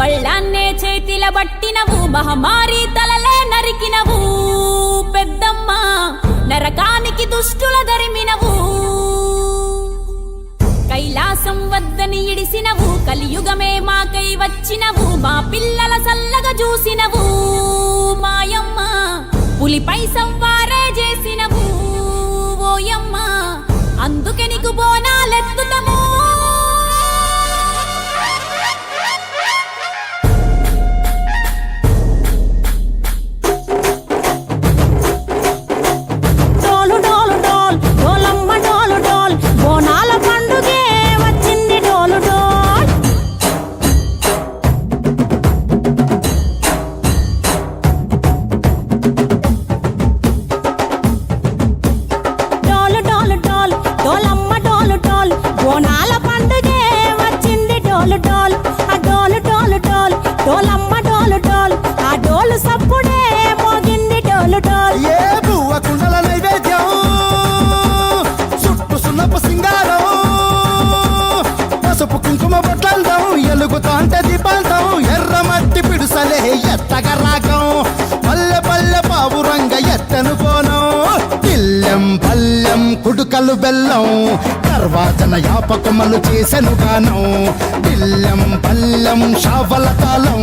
బళ్ళాన్నే చేతిల బట్టినవు మహమారి తలలే నరికినవు పెద్దమ్మ నరకానికి దుష్టుల దరిమినవు కైలాసం వద్దని ఇడిసినవు కలియుగమే మాకై వచ్చినవు మా పిల్లల సల్లగా చూసినవు మాయమ్మ పులిపై సవ్వారే చేసినవు ఓయమ్మ అందుకే నీకు బోనాలెత్తుతము ఎలుగుతాంటే దీపాంతం ఎర్రమట్టి పిడుసలే ఎత్తగా రాగం పల్లె పల్లె పావురంగ ఎత్తను కోనం పిల్లెం పల్లెం కుడుకలు బెల్లం తర్వాతన యాపకమలు చేసెను గానం పిల్లెం పల్లెం షావల తాళం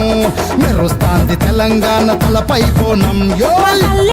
మెరుస్తాంది తెలంగాణ తలపై కోణం యో